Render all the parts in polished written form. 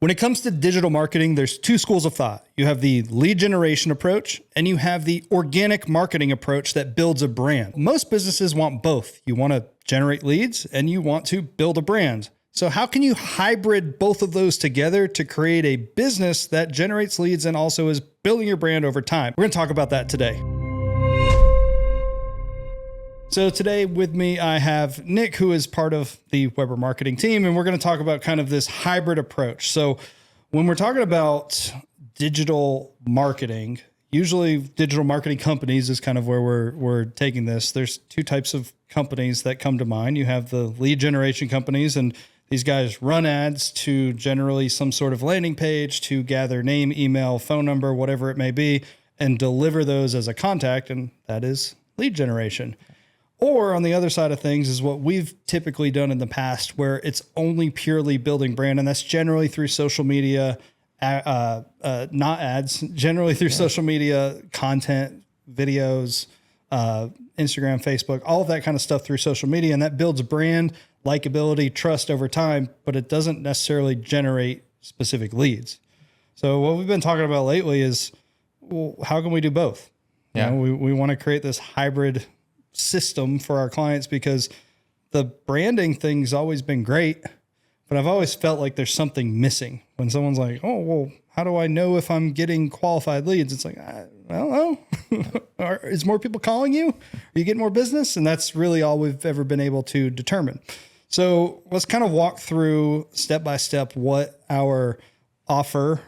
When it comes to digital marketing, there's two schools of thought. You have the lead generation approach and you have the organic marketing approach that builds a brand. Most businesses want both. You want to generate leads and you want to build a brand. So how can you hybrid both of those together to create a business that generates leads and also is building your brand over time? We're going to talk about that today. So today with me, I have Nick, who is part of the Weber marketing team, and we're going to talk about kind of this hybrid approach. So when we're talking about digital marketing, usually digital marketing companies is kind of where we're taking this. There's two types of companies that come to mind. You have the lead generation companies, and these guys run ads to generally some sort of landing page to gather name, email, phone number, whatever it may be, and deliver those as a contact, and that is lead generation. Or on the other side of things is what we've typically done in the past, where it's only purely building brand. And that's generally through social media, not ads, generally through social media, content, videos, Instagram, Facebook, all of that kind of stuff through social media. And that builds brand, likability, trust over time, but it doesn't necessarily generate specific leads. So what we've been talking about lately is, well, how can we do both? Yeah. You know, we want to create this hybrid system for our clients because the branding thing's always been great, but I've always felt like there's something missing when someone's like, oh, well, how do I know if I'm getting qualified leads? It's like, I don't know. Is more people calling you? Are you getting more business? And that's really all we've ever been able to determine. So let's kind of walk through step by step what our offer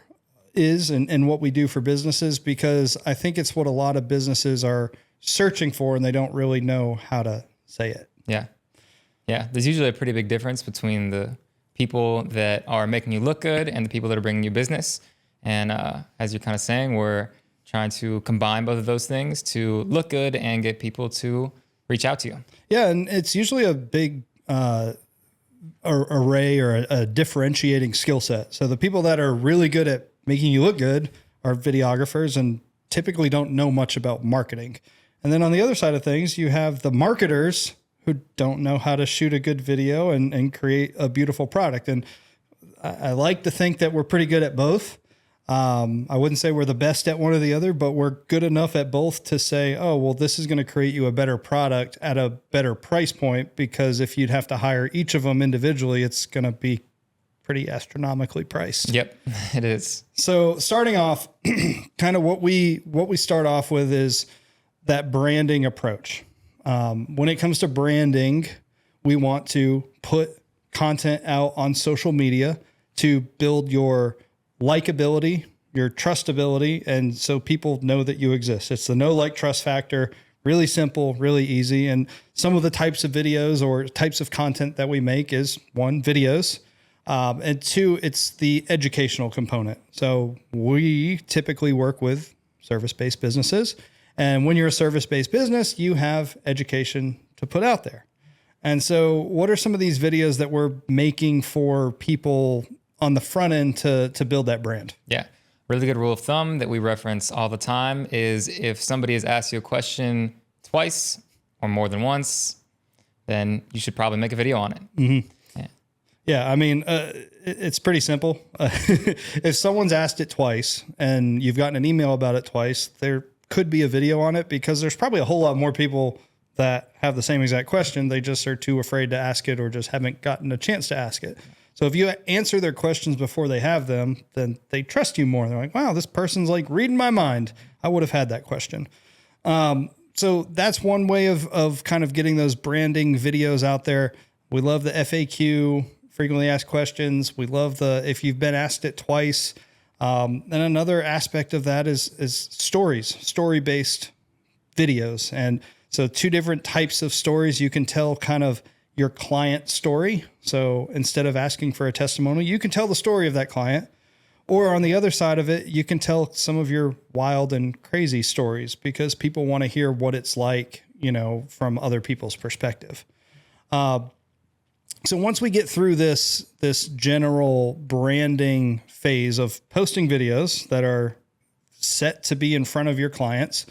is and what we do for businesses, because I think it's what a lot of businesses are searching for and they don't really know how to say it. Yeah. There's usually a pretty big difference between the people that are making you look good and the people that are bringing you business. And as you're kind of saying, we're trying to combine both of those things to look good and get people to reach out to you. Yeah. And it's usually a big array or a differentiating skill set. So the people that are really good at making you look good are videographers and typically don't know much about marketing. And then on the other side of things, you have the marketers who don't know how to shoot a good video and create a beautiful product. And I like to think that we're pretty good at both. I wouldn't say we're the best at one or the other, but we're good enough at both to say, oh, well, this is going to create you a better product at a better price point, because if you'd have to hire each of them individually, it's going to be pretty astronomically priced. Yep, it is. So starting off, kind of what we start off with is that branding approach. When it comes to branding, we want to put content out on social media to build your likability, your trustability, and so people know that you exist. It's the know, like, trust factor. Really simple, really easy. And some of the types of videos or types of content that we make is, one, videos. And two, it's the educational component. So we typically work with service-based businesses. And when you're a service-based business, you have education to put out there. And so what are some of these videos that we're making for people on the front end to build that brand? Yeah. Really good rule of thumb that we reference all the time is if somebody has asked you a question twice or more than once, then you should probably make a video on it. Mm-hmm. Yeah, I mean, it's pretty simple. If someone's asked it twice and you've gotten an email about it twice, there could be a video on it, because there's probably a whole lot more people that have the same exact question. They just are too afraid to ask it or just haven't gotten a chance to ask it. So if you answer their questions before they have them, then they trust you more. They're like, wow, this person's like reading my mind. I would have had that question. So that's one way of kind of getting those branding videos out there. We love the FAQ, frequently asked questions. We love if you've been asked it twice. And another aspect of that is story-based videos. And so two different types of stories. You can tell kind of your client story. So instead of asking for a testimonial, you can tell the story of that client. Or on the other side of it, you can tell some of your wild and crazy stories, because people want to hear what it's like, from other people's perspective. So once we get through this general branding phase of posting videos that are set to be in front of your clients,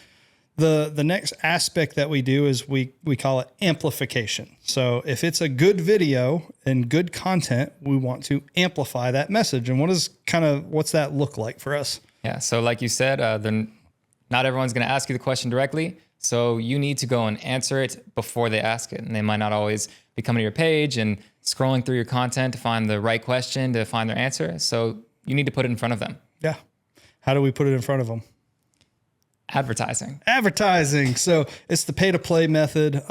The next aspect that we do is we call it amplification. So if it's a good video and good content, we want to amplify that message. And what's that look like for us? Yeah. So like you said, not everyone's going to ask you the question directly. So you need to go and answer it before they ask it. And they might not always be coming to your page and scrolling through your content to find the right question, to find their answer. So you need to put it in front of them. Yeah. How do we put it in front of them? Advertising. So it's the pay to play method.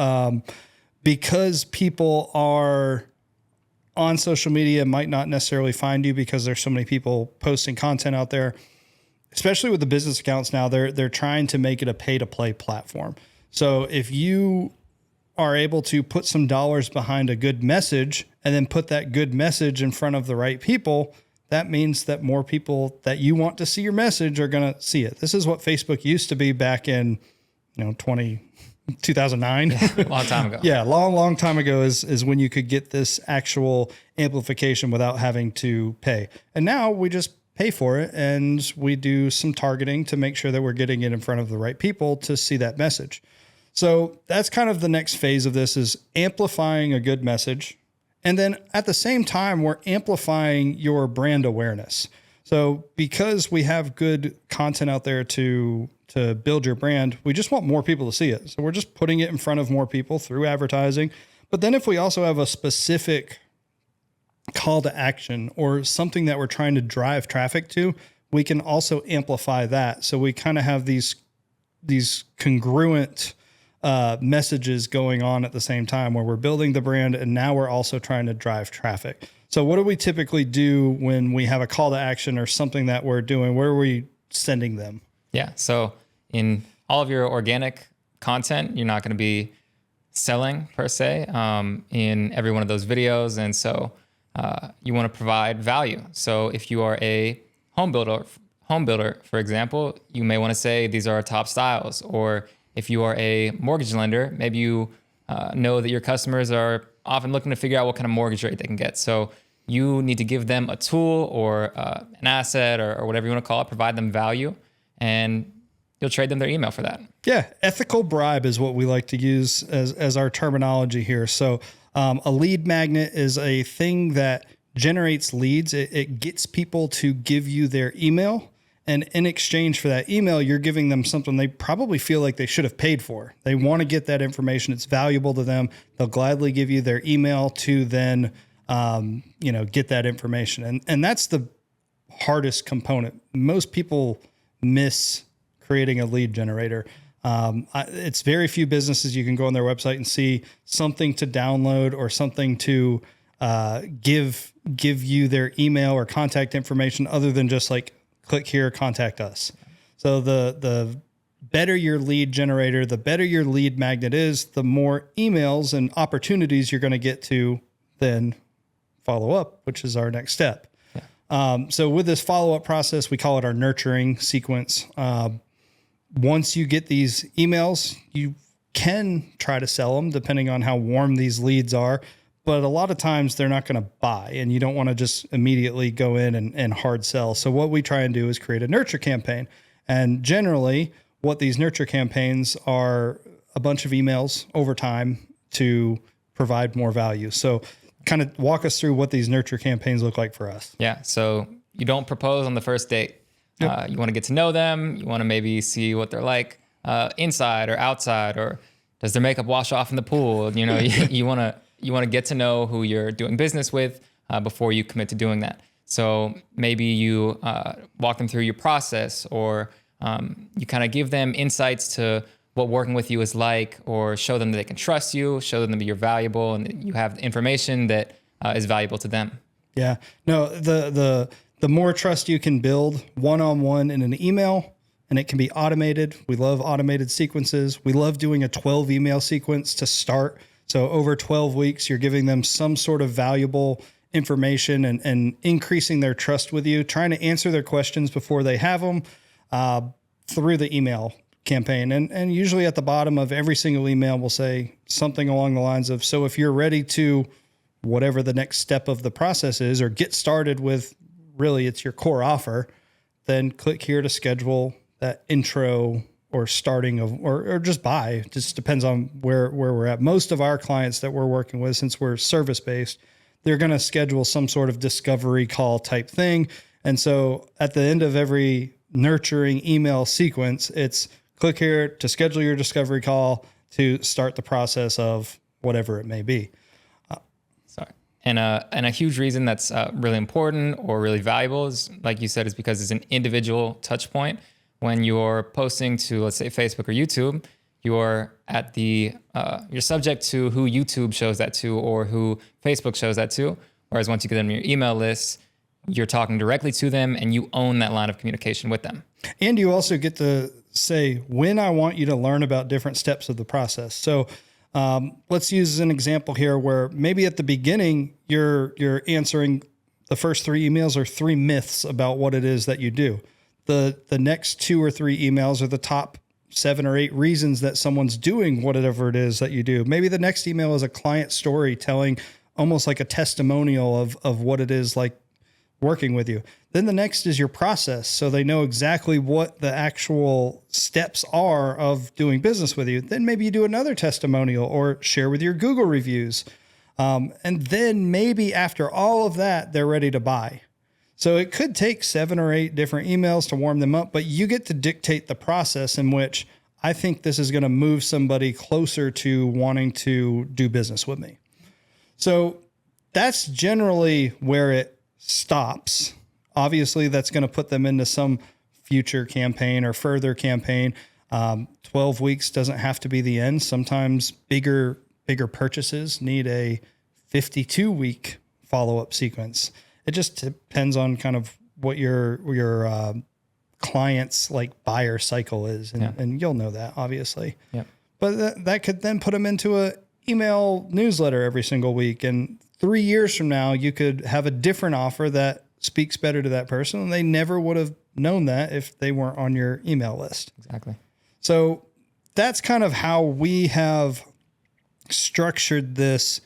Because people are on social media, might not necessarily find you because there's so many people posting content out there, especially with the business accounts now, they're trying to make it a pay to play platform. So if you are able to put some dollars behind a good message and then put that good message in front of the right people, that means that more people that you want to see your message are going to see it. This is what Facebook used to be back in, 2009. Yeah, long time ago. Yeah, long time ago is when you could get this actual amplification without having to pay. And now we just pay for it and we do some targeting to make sure that we're getting it in front of the right people to see that message. So that's kind of the next phase of this, is amplifying a good message. And then at the same time, we're amplifying your brand awareness. So because we have good content out there to build your brand, we just want more people to see it. So we're just putting it in front of more people through advertising. But then if we also have a specific call to action or something that we're trying to drive traffic to, we can also amplify that. So we kind of have these congruent messages going on at the same time, where we're building the brand and now we're also trying to drive traffic. So what do we typically do when we have a call to action or something that we're doing? Where are we sending them? Yeah. So in all of your organic content, you're not going to be selling per se in every one of those videos. And so you want to provide value. So if you are a home builder, for example, you may want to say these are our top styles. Or if you are a mortgage lender, maybe you know that your customers are often looking to figure out what kind of mortgage rate they can get. So you need to give them a tool or an asset or whatever you want to call it, provide them value, and you'll trade them their email for that. Yeah. Ethical bribe is what we like to use as our terminology here. So a lead magnet is a thing that generates leads. It gets people to give you their email. And in exchange for that email, you're giving them something they probably feel like they should have paid for. They want to get that information. It's valuable to them. They'll gladly give you their email to then, get that information. And that's the hardest component. Most people miss creating a lead generator. It's very few businesses you can go on their website and see something to download or something to give you their email or contact information other than just like, click here, contact us. So the better your lead generator, the better your lead magnet is, the more emails and opportunities you're going to get to then follow up, which is our next step. Yeah. So with this follow-up process, we call it our nurturing sequence. Once you get these emails, you can try to sell them depending on how warm these leads are. But a lot of times they're not going to buy, and you don't want to just immediately go in and hard sell. So what we try and do is create a nurture campaign. And generally what these nurture campaigns are a bunch of emails over time to provide more value. So kind of walk us through what these nurture campaigns look like for us. Yeah. So you don't propose on the first date. Yep. You want to get to know them. You want to maybe see what they're like inside or outside, or does their makeup wash off in the pool? You want to get to know who you're doing business with before you commit to doing that. So maybe you walk them through your process, or you kind of give them insights to what working with you is like, or show them that they can trust you, show them that you're valuable and that you have information that is valuable to them. Yeah. No, the more trust you can build one-on-one in an email, and it can be automated. We love automated sequences. We love doing a 12 email sequence to start. So over 12 weeks, you're giving them some sort of valuable information and increasing their trust with you, trying to answer their questions before they have them through the email campaign. And usually at the bottom of every single email, we'll say something along the lines of, so if you're ready to whatever the next step of the process is, or get started with, really it's your core offer, then click here to schedule that intro or starting of, or just buy. It just depends on where we're at. Most of our clients that we're working with, since we're service based, they're going to schedule some sort of discovery call type thing. And so at the end of every nurturing email sequence, it's click here to schedule your discovery call to start the process of whatever it may be. Sorry. And a huge reason that's really important or really valuable is, like you said, is because it's an individual touch point. When you're posting to, let's say, Facebook or YouTube, you're at you're subject to who YouTube shows that to or who Facebook shows that to. Whereas once you get them in your email list, you're talking directly to them and you own that line of communication with them. And you also get to say when I want you to learn about different steps of the process. So let's use an example here where maybe at the beginning you're answering the first 3 emails or 3 myths about what it is that you do. The next 2 or 3 emails are the top 7 or 8 reasons that someone's doing whatever it is that you do. Maybe the next email is a client story telling almost like a testimonial of what it is like working with you. Then the next is your process. So they know exactly what the actual steps are of doing business with you. Then maybe you do another testimonial or share with your Google reviews. And then maybe after all of that, they're ready to buy. So it could take 7 or 8 different emails to warm them up, but you get to dictate the process in which I think this is going to move somebody closer to wanting to do business with me. So that's generally where it stops. Obviously, that's going to put them into some future campaign or further campaign. 12 weeks doesn't have to be the end. Sometimes bigger purchases need a 52-week follow-up sequence. It just depends on kind of what your client's like buyer cycle is. And you'll know that, obviously. Yeah. But that could then put them into a email newsletter every single week. And 3 years from now, you could have a different offer that speaks better to that person. And they never would have known that if they weren't on your email list. Exactly. So that's kind of how we have structured this.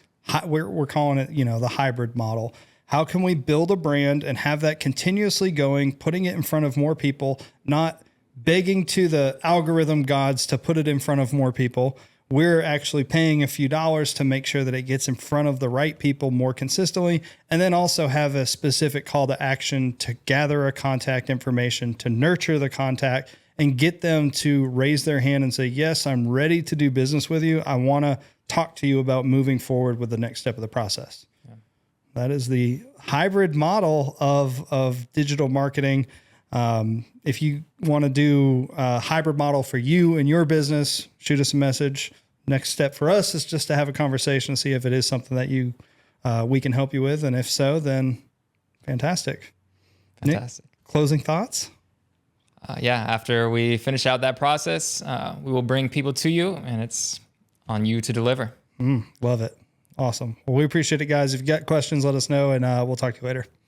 We're calling it, the hybrid model. How can we build a brand and have that continuously going, putting it in front of more people, not begging to the algorithm gods to put it in front of more people. We're actually paying a few dollars to make sure that it gets in front of the right people more consistently, and then also have a specific call to action to gather a contact information, to nurture the contact and get them to raise their hand and say, yes, I'm ready to do business with you. I want to talk to you about moving forward with the next step of the process. Yeah. That is the hybrid model of digital marketing. If you want to do a hybrid model for you and your business, shoot us a message. Next step for us is just to have a conversation, see if it is something that we can help you with. And if so, then fantastic. Fantastic. Nick, closing thoughts? After we finish out that process, we will bring people to you, and it's on you to deliver. Love it. Awesome. Well, we appreciate it, guys. If you got questions, let us know, and we'll talk to you later.